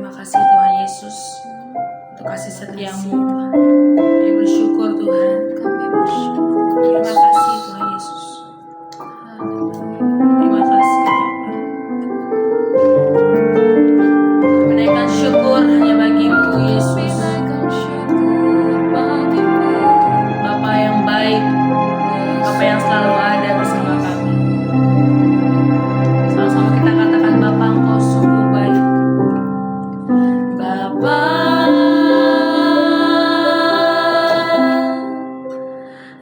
Terima kasih Tuhan Yesus untuk kasih setiamu. Kami bersyukur Tuhan. Terima kasih Tuhan Yesus. Terima kasih Bapa. Menaikkan syukur hanya bagimu Yesus. Bapa yang baik, Bapa yang selalu ada bersama kami. Sama-sama kita katakan, Bapa Engkau sungguh baik. Bapa,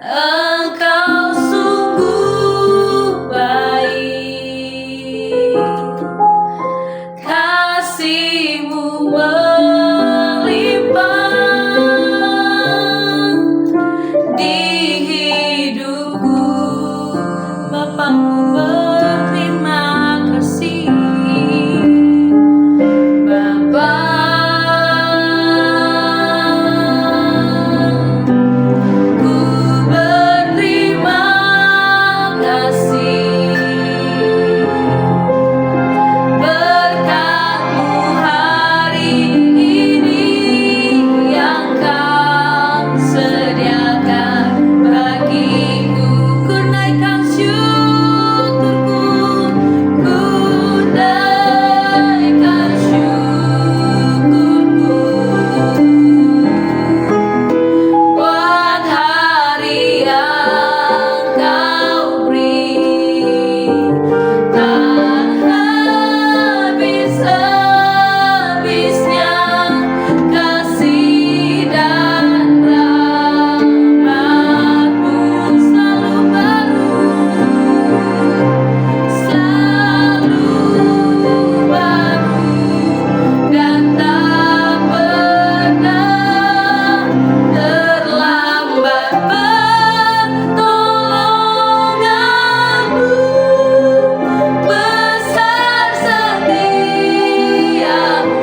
Engkau sungguh baik. Kasih-Mu melimpah di hidupku. Bapa-Ku berterima kasih. Bapa, ku berterima kasih. Berkat-Mu hari ini yang Kau sediakan bagiku. Ku naikkan syukurku, ku naikkan syukurku buat hari yang Kau beri. Tak habis-habisnya kasih dan rahmat-Mu selalu baru, dan tak pernah terlambat. Pertolongan-Mu besar, setia-Mu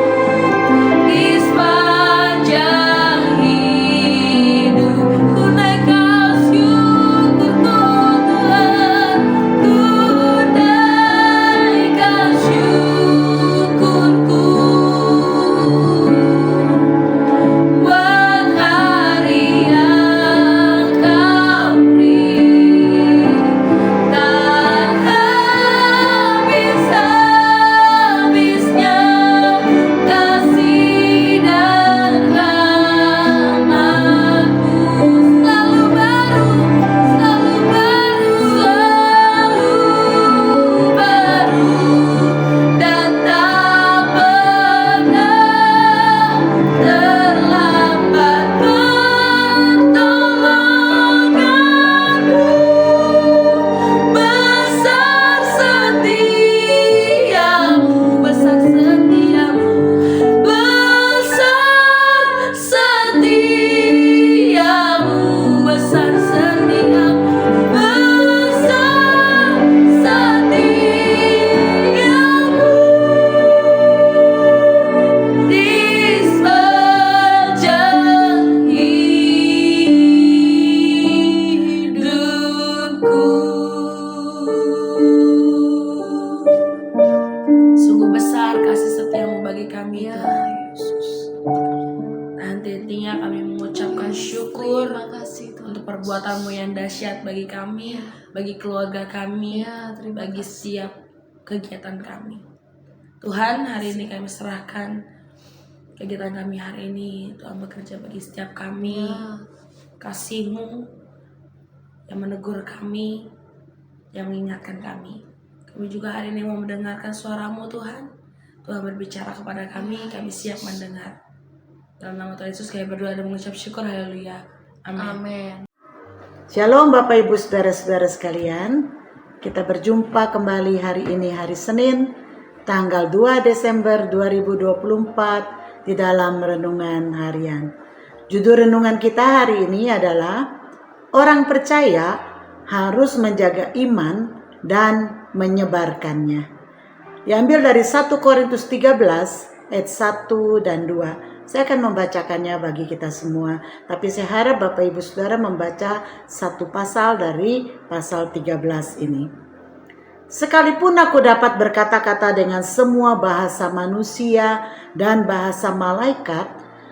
di sepanjang hidup. Ku naikkan syukurku Tuhan, ku naikkan syukurku buat hari yang Kau beri. Tak habis-habisnya kasih dan rahmat-Mu selalu baru, dan tak pernah terlambat. Pertolongan-Mu besar, setia-Mu besar, setia-Mu besar, setia-Mu besar, setia-Mu besar, setia-Mu di sepanjang hidupku. Sungguh besar kasih setia-Mu bagi kami Tuhan Yesus. Nanti-nantinya kami mengucapkan syukur untuk perbuatan-Mu yang dahsyat bagi kami, bagi keluarga kami, bagi setiap kegiatan kami. Tuhan, hari ini kami serahkan kegiatan kami hari ini. Tuhan bekerja bagi setiap kami. Kasih-Mu yang menegur kami, yang mengingatkan kami. Kami juga hari ini mau mendengarkan suara-Mu Tuhan. Tuhan berbicara kepada kami siap mendengar. Dalam nama Tuhan Yesus kami berdoa dan mengucap syukur. Haleluya. Amin. Shalom Bapak Ibu Saudara-saudara sekalian. Kita berjumpa kembali hari ini, hari Senin, tanggal 2 Desember 2024 di dalam renungan harian. Judul renungan kita hari ini adalah orang percaya harus menjaga iman dan menyebarkannya. Diambil dari 1 Korintus 13 ayat 1 dan 2. Saya akan membacakannya bagi kita semua, tapi saya harap Bapak Ibu Saudara membaca satu pasal dari pasal 13 ini. Sekalipun aku dapat berkata-kata dengan semua bahasa manusia dan bahasa malaikat,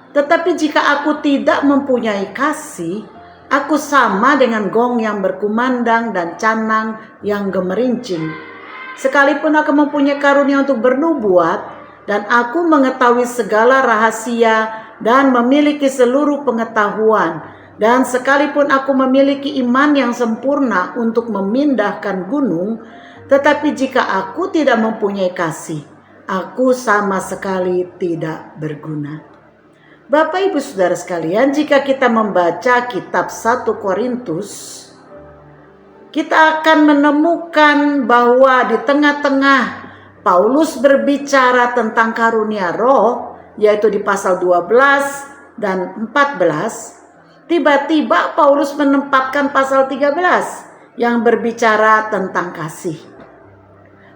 tetapi jika aku tidak mempunyai kasih, aku sama dengan gong yang berkumandang dan canang yang gemerincing. Sekalipun aku mempunyai karunia untuk bernubuat, dan aku mengetahui segala rahasia dan memiliki seluruh pengetahuan, dan sekalipun aku memiliki iman yang sempurna untuk memindahkan gunung, tetapi jika aku tidak mempunyai kasih, aku sama sekali tidak berguna. Bapak Ibu Saudara sekalian, jika kita membaca kitab 1 Korintus, kita akan menemukan bahwa di tengah-tengah Paulus berbicara tentang karunia roh, yaitu di pasal 12 dan 14, tiba-tiba Paulus menempatkan pasal 13 yang berbicara tentang kasih.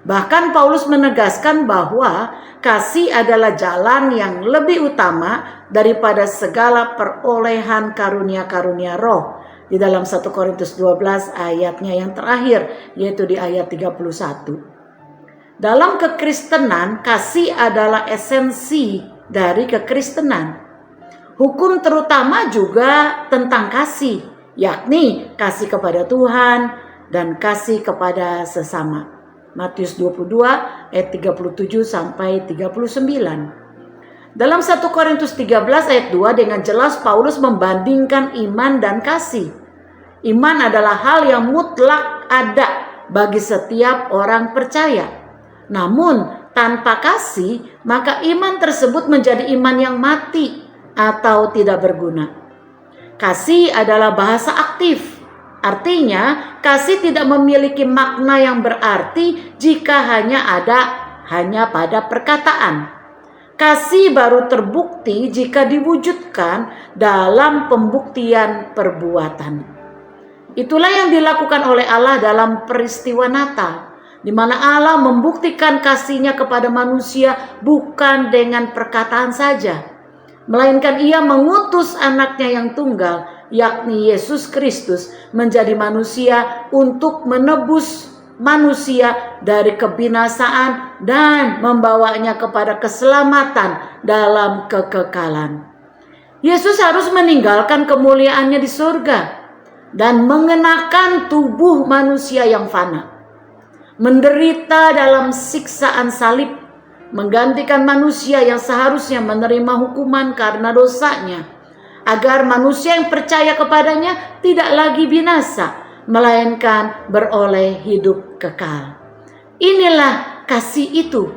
Bahkan Paulus menegaskan bahwa kasih adalah jalan yang lebih utama daripada segala perolehan karunia-karunia roh. Di dalam 1 Korintus 12 ayatnya yang terakhir, yaitu di ayat 31. Dalam kekristenan, kasih adalah esensi dari kekristenan. Hukum terutama juga tentang kasih, yakni kasih kepada Tuhan dan kasih kepada sesama. Matius 22 ayat 37 sampai 39. Dalam 1 Korintus 13 ayat 2 dengan jelas Paulus membandingkan iman dan kasih. Iman adalah hal yang mutlak ada bagi setiap orang percaya. Namun tanpa kasih, maka iman tersebut menjadi iman yang mati atau tidak berguna. Kasih adalah bahasa aktif. Artinya, kasih tidak memiliki makna yang berarti jika hanya pada perkataan. Kasih baru terbukti jika diwujudkan dalam pembuktian perbuatan. Itulah yang dilakukan oleh Allah dalam peristiwa Natal, di mana Allah membuktikan kasih-Nya kepada manusia bukan dengan perkataan saja, melainkan Ia mengutus anaknya yang tunggal, yakni Yesus Kristus, menjadi manusia untuk menebus manusia dari kebinasaan dan membawanya kepada keselamatan dalam kekekalan. Yesus harus meninggalkan kemuliaannya di surga dan mengenakan tubuh manusia yang fana, menderita dalam siksaan salib, menggantikan manusia yang seharusnya menerima hukuman karena dosanya, agar manusia yang percaya kepadanya tidak lagi binasa, melainkan beroleh hidup kekal. Inilah kasih itu.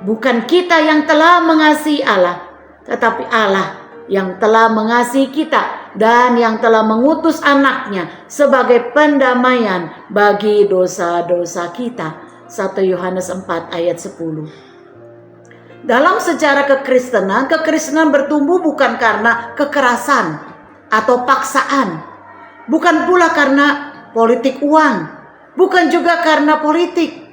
Bukan kita yang telah mengasihi Allah, tetapi Allah yang telah mengasihi kita dan yang telah mengutus anaknya sebagai pendamaian bagi dosa-dosa kita. 1 Yohanes 4 ayat 10. Dalam sejarah kekristenan bertumbuh bukan karena kekerasan atau paksaan, bukan pula karena politik uang, bukan juga karena politik.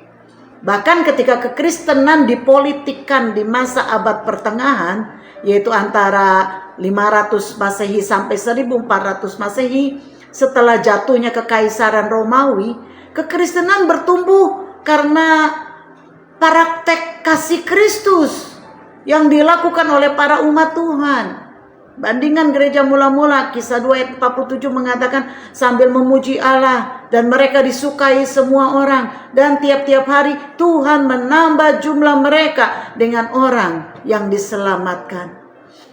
Bahkan ketika kekristenan dipolitikkan di masa abad pertengahan, yaitu antara 500 Masehi sampai 1400 Masehi, setelah jatuhnya kekaisaran Romawi, kekristenan bertumbuh karena praktek kasih Kristus yang dilakukan oleh para umat Tuhan. Bandingan gereja mula-mula, Kisah 2 ayat 47 mengatakan, sambil memuji Allah dan mereka disukai semua orang, dan tiap-tiap hari Tuhan menambah jumlah mereka dengan orang yang diselamatkan.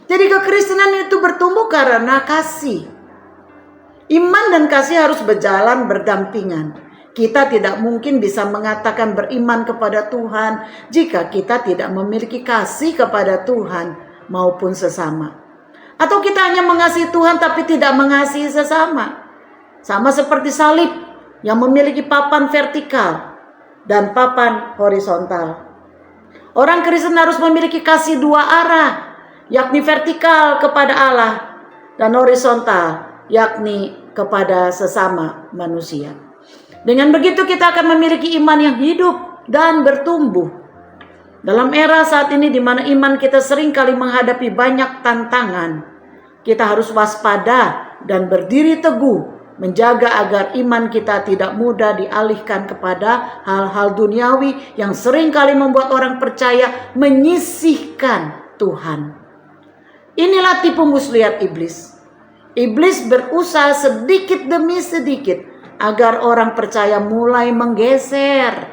Jadi kekristenan itu bertumbuh karena kasih. Iman dan kasih harus berjalan berdampingan. Kita tidak mungkin bisa mengatakan beriman kepada Tuhan jika kita tidak memiliki kasih kepada Tuhan maupun sesama. Atau kita hanya mengasihi Tuhan tapi tidak mengasihi sesama. Sama seperti salib yang memiliki papan vertikal dan papan horizontal. Orang Kristen harus memiliki kasih dua arah, yakni vertikal kepada Allah dan horizontal, yakni kepada sesama manusia. Dengan begitu kita akan memiliki iman yang hidup dan bertumbuh. Dalam era saat ini di mana iman kita sering kali menghadapi banyak tantangan, kita harus waspada dan berdiri teguh menjaga agar iman kita tidak mudah dialihkan kepada hal-hal duniawi yang seringkali membuat orang percaya menyisihkan Tuhan. Inilah tipu muslihat iblis. Iblis berusaha sedikit demi sedikit agar orang percaya mulai menggeser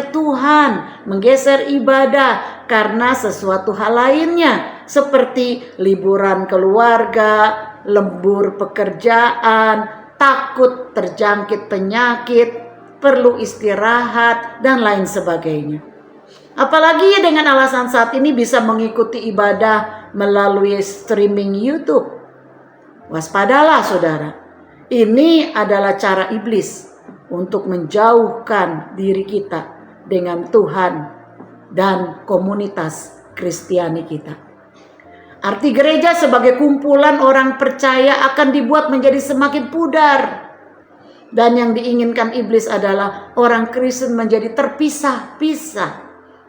Tuhan, menggeser ibadah karena sesuatu hal lainnya, seperti liburan keluarga, lembur pekerjaan, takut terjangkit penyakit, perlu istirahat, dan lain sebagainya. Apalagi dengan alasan saat ini bisa mengikuti ibadah melalui streaming YouTube. Waspadalah saudara, ini adalah cara iblis untuk menjauhkan diri kita dengan Tuhan dan komunitas Kristiani kita. Arti gereja sebagai kumpulan orang percaya akan dibuat menjadi semakin pudar. Dan yang diinginkan iblis adalah orang Kristen menjadi terpisah-pisah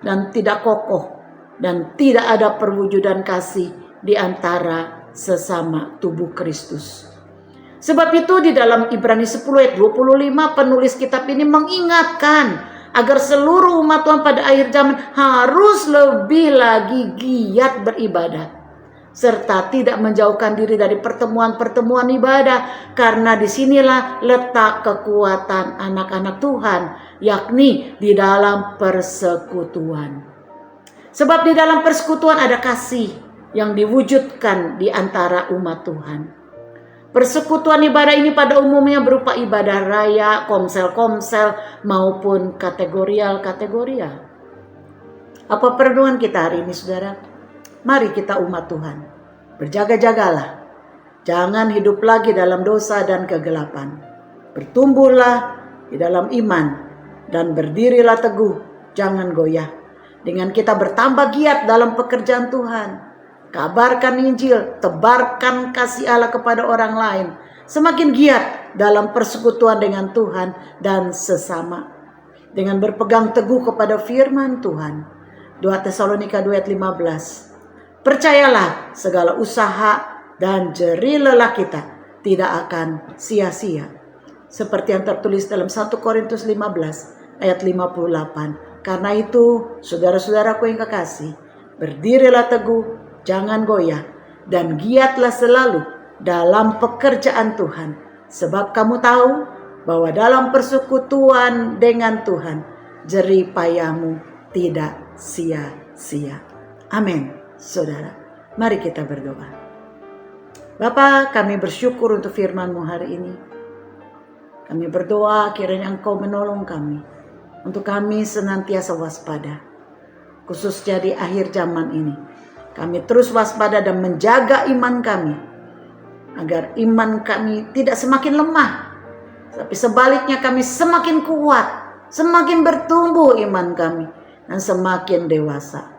dan tidak kokoh, dan tidak ada perwujudan kasih di antara sesama tubuh Kristus. Sebab itu di dalam Ibrani 10 ayat 25 penulis kitab ini mengingatkan agar seluruh umat Tuhan pada akhir zaman harus lebih lagi giat beribadah, serta tidak menjauhkan diri dari pertemuan-pertemuan ibadah, karena disinilah letak kekuatan anak-anak Tuhan, yakni di dalam persekutuan. Sebab di dalam persekutuan ada kasih yang diwujudkan di antara umat Tuhan. Persekutuan ibadah ini pada umumnya berupa ibadah raya, komsel-komsel, maupun kategorial-kategorial. Apa perenungan kita hari ini, saudara? Mari kita umat Tuhan, berjaga-jagalah. Jangan hidup lagi dalam dosa dan kegelapan. Bertumbuhlah di dalam iman dan berdirilah teguh, jangan goyah. Dengan kita bertambah giat dalam pekerjaan Tuhan, kabarkan Injil, tebarkan kasih Allah kepada orang lain, semakin giat dalam persekutuan dengan Tuhan dan sesama, dengan berpegang teguh kepada firman Tuhan. 2 Tesalonika 2 ayat 15. Percayalah segala usaha dan jerih lelah kita tidak akan sia-sia, seperti yang tertulis dalam 1 Korintus 15 ayat 58. Karena itu, saudara-saudaraku yang kekasih, berdirilah teguh, jangan goyah, dan giatlah selalu dalam pekerjaan Tuhan. Sebab kamu tahu bahwa dalam persekutuan dengan Tuhan, jerih payahmu tidak sia-sia. Amin, saudara. Mari kita berdoa. Bapa, kami bersyukur untuk firman-Mu hari ini. Kami berdoa kiranya Engkau menolong kami, untuk kami senantiasa waspada, khususnya di akhir zaman ini. Kami terus waspada dan menjaga iman kami, agar iman kami tidak semakin lemah, tapi sebaliknya kami semakin kuat, semakin bertumbuh iman kami, dan semakin dewasa.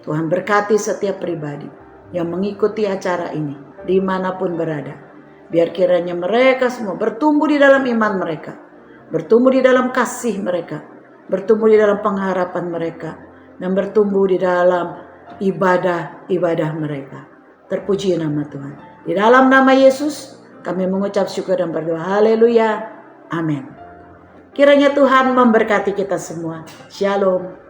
Tuhan berkati setiap pribadi yang mengikuti acara ini, dimanapun berada. Biar kiranya mereka semua bertumbuh di dalam iman mereka, bertumbuh di dalam kasih mereka, bertumbuh di dalam pengharapan mereka, dan bertumbuh di dalam ibadah-ibadah mereka. Terpuji nama Tuhan. Di dalam nama Yesus kami mengucap syukur dan berdoa. Haleluya. Amin. Kiranya Tuhan memberkati kita semua. Shalom.